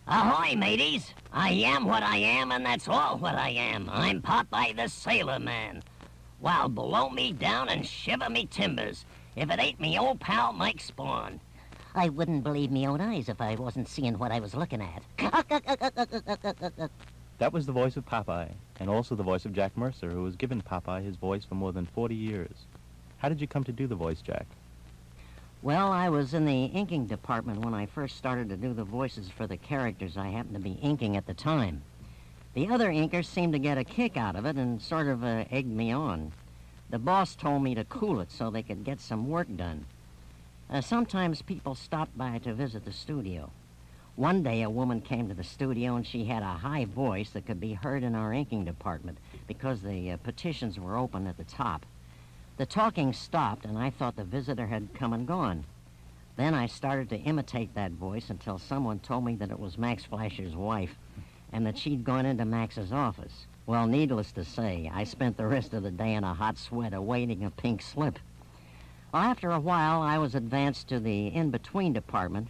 Ahoy, mateys! I am what I am, and that's all what I am. I'm Popeye the Sailor Man. Well, blow me down and shiver me timbers, if it ain't me old pal Mike Spawn. I wouldn't believe me own eyes if I wasn't seeing what I was looking at. That was the voice of Popeye, and also the voice of Jack Mercer, who has given Popeye his voice for more than 40 years. How did you come to do the voice, Jack? Well, I was in the inking department when I first started to do the voices for the characters I happened to be inking at the time. The other inkers seemed to get a kick out of it and sort of egged me on. The boss told me to cool it so they could get some work done. Sometimes people stopped by to visit the studio. One day a woman came to the studio and she had a high voice that could be heard in our inking department because the petitions were open at the top. The talking stopped, and I thought the visitor had come and gone. Then I started to imitate that voice until someone told me that it was Max Fleischer's wife and that she'd gone into Max's office. Well, needless to say, I spent the rest of the day in a hot sweat awaiting a pink slip. Well, after a while, I was advanced to the in-between department,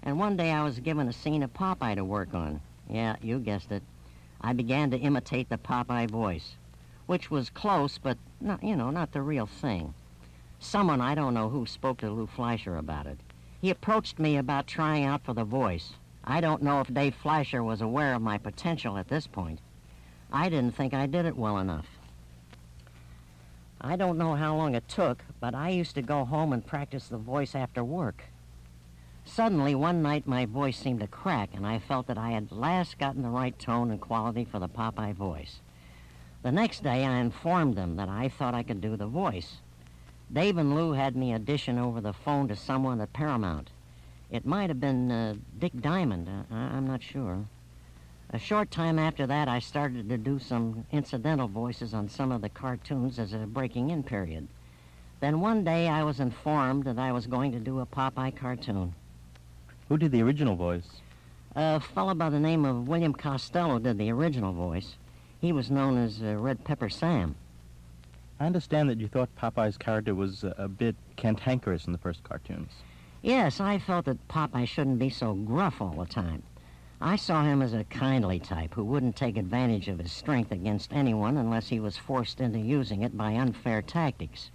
and one day I was given a scene of Popeye to work on. Yeah, you guessed it. I began to imitate the Popeye voice, which was close, but not the real thing. Someone, I don't know who, spoke to Lou Fleischer about it. He approached me about trying out for the voice. I don't know if Dave Fleischer was aware of my potential at this point. I didn't think I did it well enough. I don't know how long it took, but I used to go home and practice the voice after work. Suddenly, one night, my voice seemed to crack, and I felt that I had at last gotten the right tone and quality for the Popeye voice. The next day, I informed them that I thought I could do the voice. Dave and Lou had me audition over the phone to someone at Paramount. It might have been Dick Diamond. I'm not sure. A short time after that, I started to do some incidental voices on some of the cartoons as a breaking-in period. Then one day, I was informed that I was going to do a Popeye cartoon. Who did the original voice? A fellow by the name of William Costello did the original voice. He was known as Red Pepper Sam. I understand that you thought Popeye's character was a bit cantankerous in the first cartoons. Yes, I felt that Popeye shouldn't be so gruff all the time. I saw him as a kindly type who wouldn't take advantage of his strength against anyone unless he was forced into using it by unfair tactics.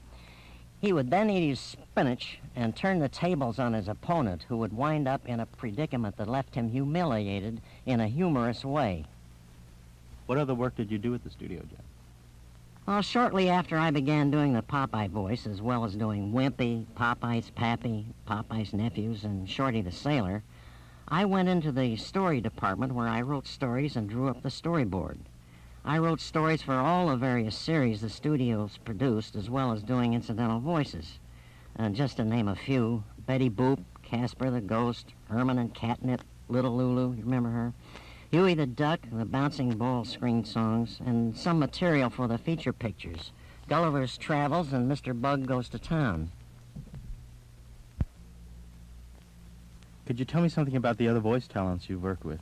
He would then eat his spinach and turn the tables on his opponent, who would wind up in a predicament that left him humiliated in a humorous way. What other work did you do at the studio, Jack? Well, shortly after I began doing the Popeye voice, as well as doing Wimpy, Popeye's Pappy, Popeye's Nephews, and Shorty the Sailor, I went into the story department where I wrote stories and drew up the storyboard. I wrote stories for all the various series the studios produced, as well as doing incidental voices. Just to name a few: Betty Boop, Casper the Ghost, Herman and Catnip, Little Lulu, you remember her? Huey the Duck, the Bouncing Ball screen songs, and some material for the feature pictures, Gulliver's Travels and Mr. Bug Goes to Town. Could you tell me something about the other voice talents you've worked with?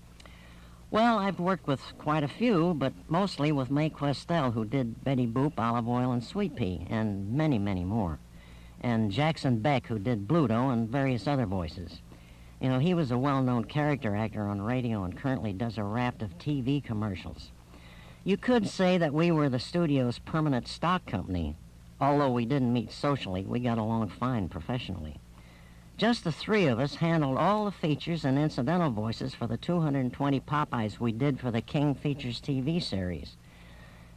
Well, I've worked with quite a few, but mostly with Mae Questel, who did Betty Boop, Olive Oil, and Sweet Pea, and many, many more. And Jackson Beck, who did Bluto and various other voices. You know, he was a well-known character actor on radio and currently does a raft of TV commercials. You could say that we were the studio's permanent stock company. Although we didn't meet socially, we got along fine professionally. Just the three of us handled all the features and incidental voices for the 220 Popeyes we did for the King Features TV series.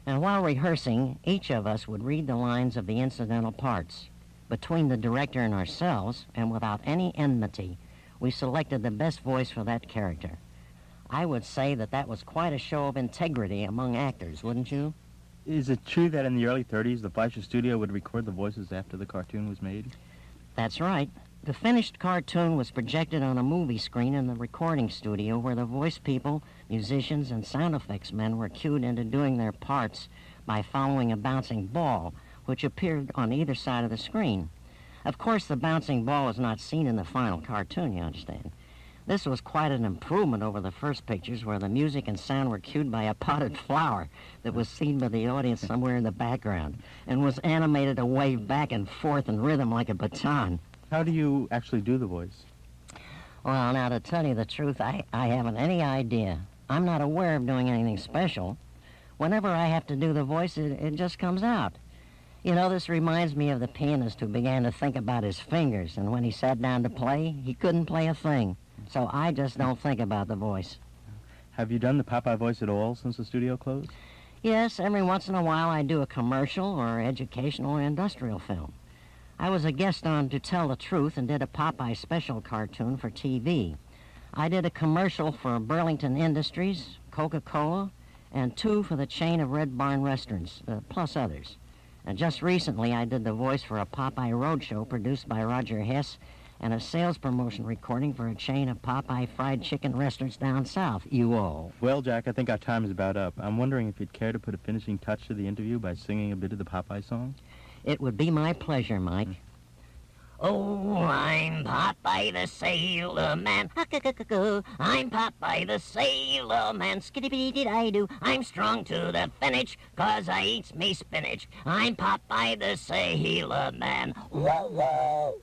And while rehearsing, each of us would read the lines of the incidental parts. Between the director and ourselves, and without any enmity, we selected the best voice for that character. I would say that that was quite a show of integrity among actors, wouldn't you? Is it true that in the early 30s, the Fleischer studio would record the voices after the cartoon was made? That's right. The finished cartoon was projected on a movie screen in the recording studio where the voice people, musicians, and sound effects men were cued into doing their parts by following a bouncing ball, which appeared on either side of the screen. Of course, the bouncing ball is not seen in the final cartoon, you understand. This was quite an improvement over the first pictures where the music and sound were cued by a potted flower that was seen by the audience somewhere in the background and was animated to wave back and forth in rhythm like a baton. How do you actually do the voice? Well, now, to tell you the truth, I haven't any idea. I'm not aware of doing anything special. Whenever I have to do the voice, it just comes out. You know, this reminds me of the pianist who began to think about his fingers, and when he sat down to play, he couldn't play a thing. So I just don't think about the voice. Have you done the Popeye voice at all since the studio closed? Yes, every once in a while I do a commercial or educational or industrial film. I was a guest on To Tell the Truth and did a Popeye special cartoon for TV. I did a commercial for Burlington Industries, Coca-Cola, and 2 for the chain of Red Barn restaurants, plus others. And just recently I did the voice for a Popeye roadshow produced by Roger Hess and a sales promotion recording for a chain of Popeye fried chicken restaurants down south, you all. Well, Jack, I think our time is about up. I'm wondering if you'd care to put a finishing touch to the interview by singing a bit of the Popeye song? It would be my pleasure, Mike. Oh, I'm Popeye the Sailor Man. I'm Popeye the Sailor Man. Skitty-bitty-did-I-do. I'm strong to the finish, 'cause I eats me spinach. I'm Popeye the Sailor Man. Whoa, whoa.